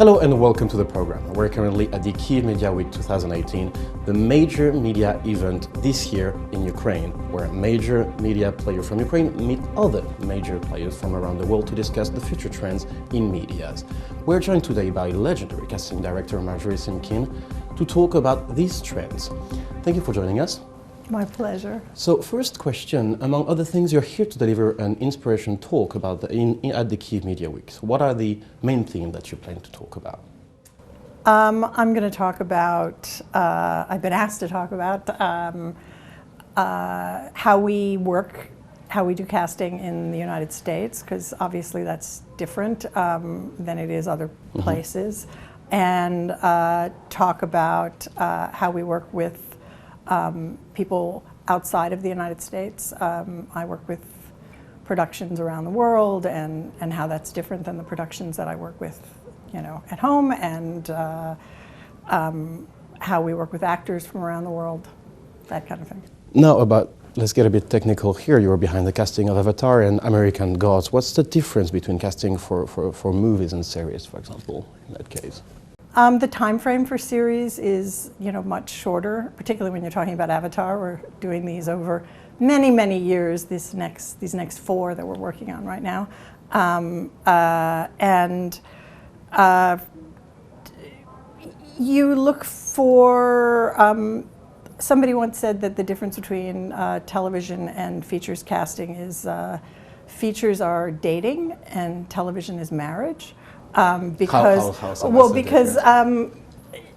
Hello and welcome to the program. We're currently at the Kyiv Media Week 2018, the major media event this year in Ukraine, where major media players from Ukraine meet other major players from around the world to discuss the future trends in medias. We're joined today by legendary casting director Margery Simkin to talk about these trends. Thank you for joining us. My pleasure. So first question, among other things, you're here to deliver an inspiration talk about at the Kyiv Media Week. So what are the main themes that you plan to talk about? I'm going to talk about, I've been asked to talk about how we work, how we do casting in the United States, because obviously that's different than it is other places, and talk about how we work with people outside of the United States. I work with productions around the world, and how that's different than the productions that I work with, at home, and how we work with actors from around the world, that kind of thing. Now, let's get a bit technical here. You were behind the casting of Avatar and American Gods. What's the difference between casting for movies and series, for example, in that case? The time frame for series is, much shorter, particularly when you're talking about Avatar. We're doing these over many, many years, these next 4 that we're working on right now. You look for, somebody once said that the difference between television and features casting is features are dating and television is marriage. Because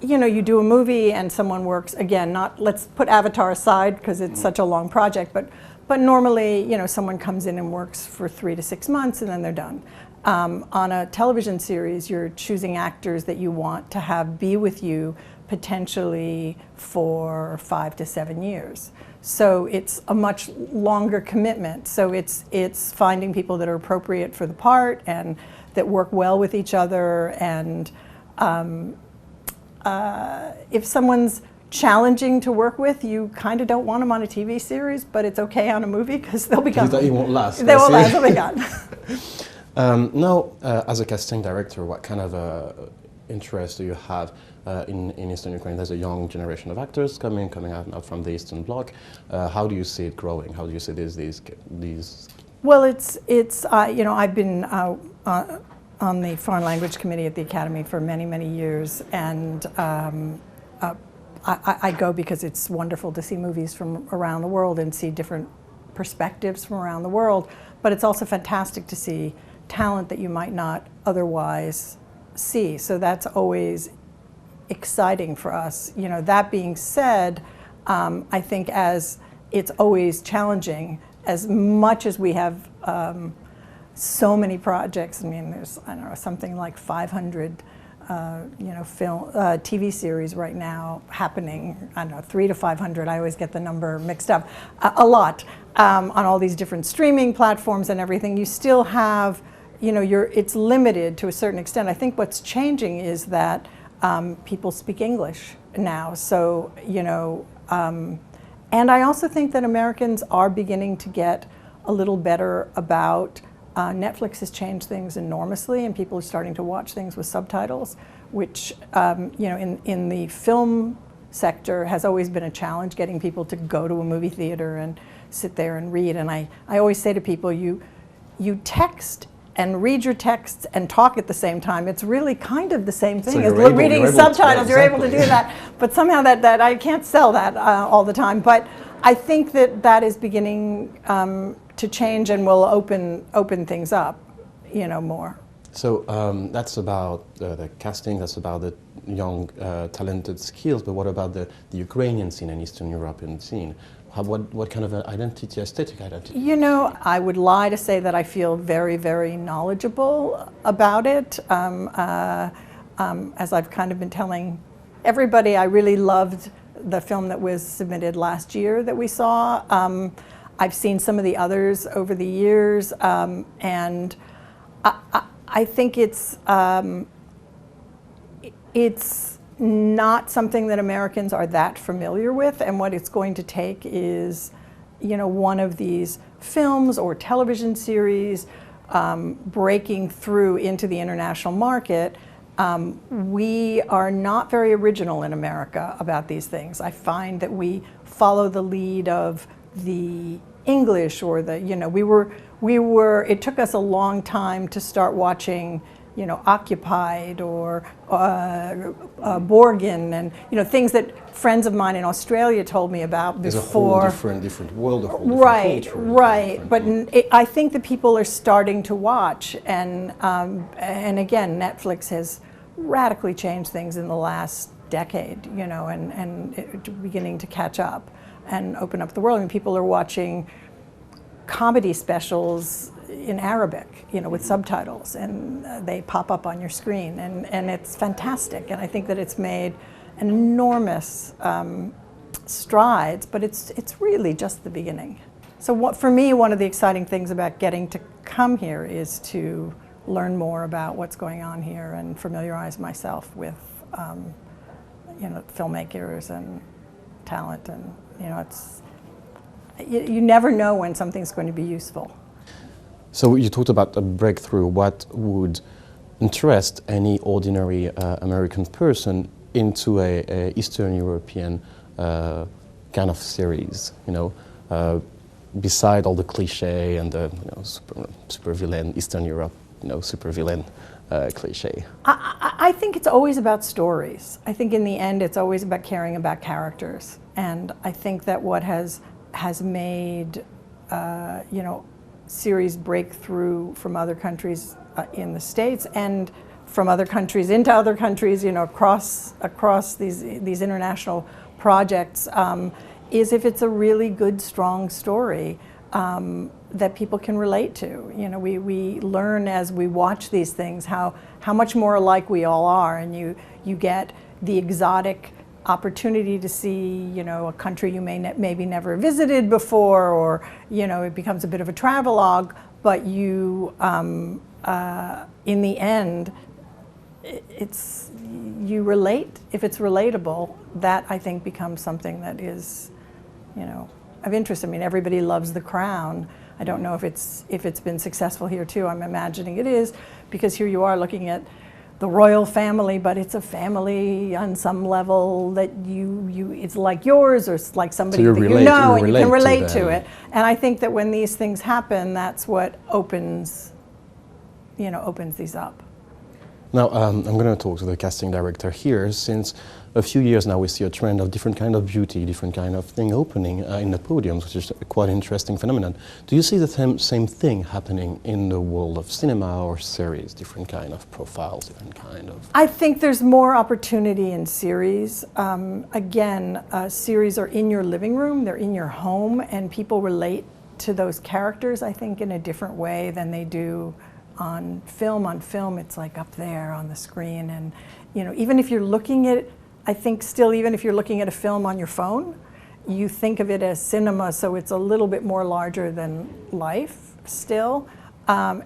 you do a movie and someone works, again, let's put Avatar aside because it's such a long project, but normally, someone comes in and works for 3 to 6 months and then they're done. On a television series, you're choosing actors that you want to have be with you potentially for 5 to 7 years. So it's a much longer commitment. So it's finding people that are appropriate for the part and that work well with each other, and if someone's challenging to work with, you kind of don't want them on a TV series, but it's okay on a movie because they'll be gone. It won't last. They won't last, they'll be gone. Now, as a casting director, what kind of interest do you have in Eastern Ukraine? There's a young generation of actors coming out from the Eastern Bloc. How do you see it growing? How do you see these? Well, I've been on the Foreign Language Committee at the Academy for many, many years, and I go because it's wonderful to see movies from around the world and see different perspectives from around the world, but it's also fantastic to see talent that you might not otherwise see, so that's always exciting for us. That being said, I think as it's always challenging, as much as we have so many projects. I mean, there's, something like 500 TV series right now happening. 3 to 500. I always get the number mixed up. A lot on all these different streaming platforms and everything. You still have, it's limited to a certain extent. I think what's changing is that people speak English now. So, and I also think that Americans are beginning to get a little better about, Netflix has changed things enormously, and people are starting to watch things with subtitles, which, in the film sector has always been a challenge, getting people to go to a movie theater and sit there and read. And I always say to people, you text and read your texts and talk at the same time. It's really kind of the same thing as reading subtitles. You're able to do that, but somehow that I can't sell that all the time. But I think that is beginning to change and will open things up, more. So that's about the casting. That's about the young, talented skills. But what about the Ukrainian scene and Eastern European scene? What kind of an identity, aesthetic identity? I would lie to say that I feel very, very knowledgeable about it. As I've kind of been telling everybody, I really loved the film that was submitted last year that we saw. I've seen some of the others over the years, and I think it's not something that Americans are that familiar with, and what it's going to take is, one of these films or television series breaking through into the international market We are not very original in America about these things. I find that we follow the lead of the English or the, it took us a long time to start watching, Occupied or Borgen and, things that friends of mine in Australia told me about before. There's a whole different world, a whole different culture. Right. But I think that people are starting to watch, and again, Netflix has radically changed things in the last decade, and beginning to catch up and open up the world. I mean, people are watching comedy specials in Arabic, with subtitles, and they pop up on your screen, and it's fantastic. And I think that it's made an enormous strides, but it's really just the beginning. So for me, one of the exciting things about getting to come here is to learn more about what's going on here and familiarize myself with, filmmakers and talent, and you never know when something's going to be useful. So you talked about a breakthrough. What would interest any ordinary American person into a Eastern European kind of series? Beside all the cliche and the super villain Eastern Europe, super villain cliche. I think it's always about stories. I think in the end, it's always about caring about characters, and I think that what has made series breakthrough from other countries in the States and from other countries into other countries, across these international projects, is if it's a really good, strong story that people can relate to. We learn as we watch these things how much more alike we all are, and you get the exotic opportunity to see, a country you maybe never visited before, or, it becomes a bit of a travelogue, but you, in the end, you relate. If it's relatable, that I think becomes something that is, of interest. I mean, everybody loves The Crown. I don't know if it's been successful here too. I'm imagining it is, because here you are looking at the royal family, but it's a family on some level that it's like yours, or it's like somebody that you know, and you can relate to it. And I think that when these things happen, that's what opens these up. Now, I'm going to talk to the casting director here. Since a few years now, we see a trend of different kind of beauty, different kind of thing opening in the podiums, which is a quite interesting phenomenon. Do you see the same thing happening in the world of cinema or series, different kind of profiles, different kind of... I think there's more opportunity in series. Series are in your living room, they're in your home, and people relate to those characters, I think, in a different way than they do on film. On film, it's like up there on the screen, and even if you're looking at, I think still, even if you're looking at a film on your phone, you think of it as cinema, so it's a little bit more larger than life still. But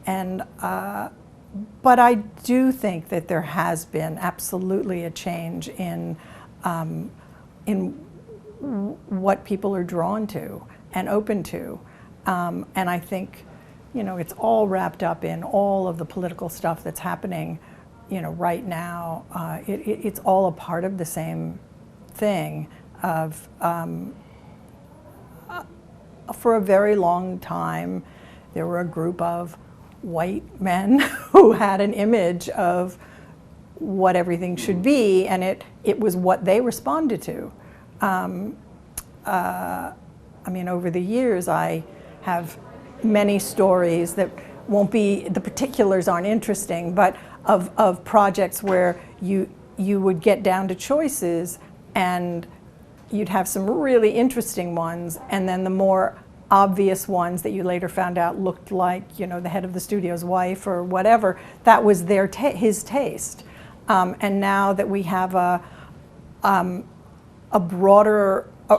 I do think that there has been absolutely a change in what people are drawn to and open to, and I think, it's all wrapped up in all of the political stuff that's happening, right now. It's all a part of the same thing of, for a very long time, there were a group of white men who had an image of what everything should be, and it was what they responded to. Over the years, I have many stories that won't be, the particulars aren't interesting, but of projects where you would get down to choices, and you'd have some really interesting ones, and then the more obvious ones that you later found out looked like, the head of the studio's wife or whatever, that was his taste. And now that we have a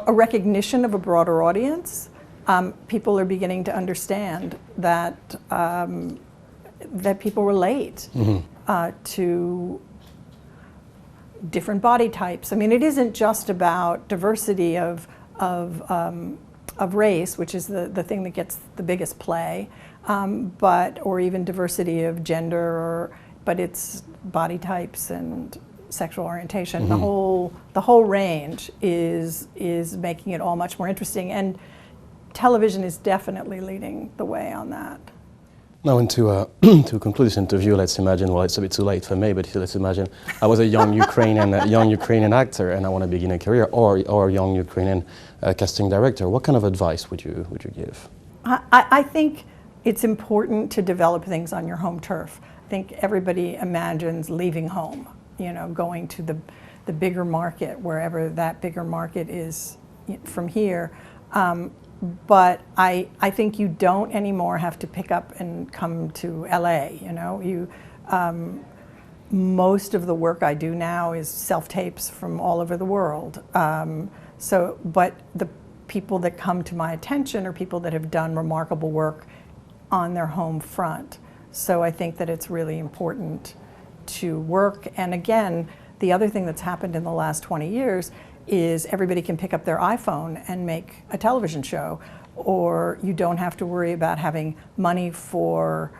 recognition of a broader audience, people are beginning to understand that that people relate to different body types. I mean, it isn't just about diversity of race, which is the thing that gets the biggest play, or even diversity of gender, but it's body types and sexual orientation. The whole range is making it all much more interesting, and television is definitely leading the way on that. Now, and to conclude this interview, let's imagine, well, it's a bit too late for me, but let's imagine I was a young Ukrainian actor, and I want to begin a career, or a young Ukrainian casting director. What kind of advice would you give? I think it's important to develop things on your home turf. I think everybody imagines leaving home, you know, going to the bigger market, wherever that bigger market is from here. But I think you don't anymore have to pick up and come to LA, you know. Most of the work I do now is self-tapes from all over the world. But the people that come to my attention are people that have done remarkable work on their home front. So I think that it's really important to work. And again, the other thing that's happened in the last 20 years is everybody can pick up their iPhone and make a television show, or you don't have to worry about having money for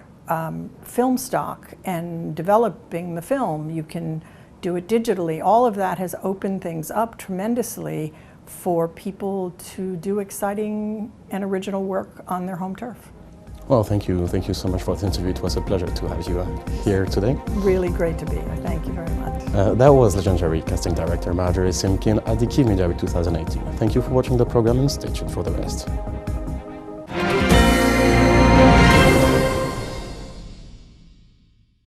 film stock and developing the film. You can do it digitally. All of that has opened things up tremendously for people to do exciting and original work on their home turf. Well, thank you so much for this interview. It was a pleasure to have you here today. Really great to be here. Thank you very much. That was legendary casting director Margery Simkin at the Kyiv Media with 2018. Thank you for watching the program, and stay tuned for the rest.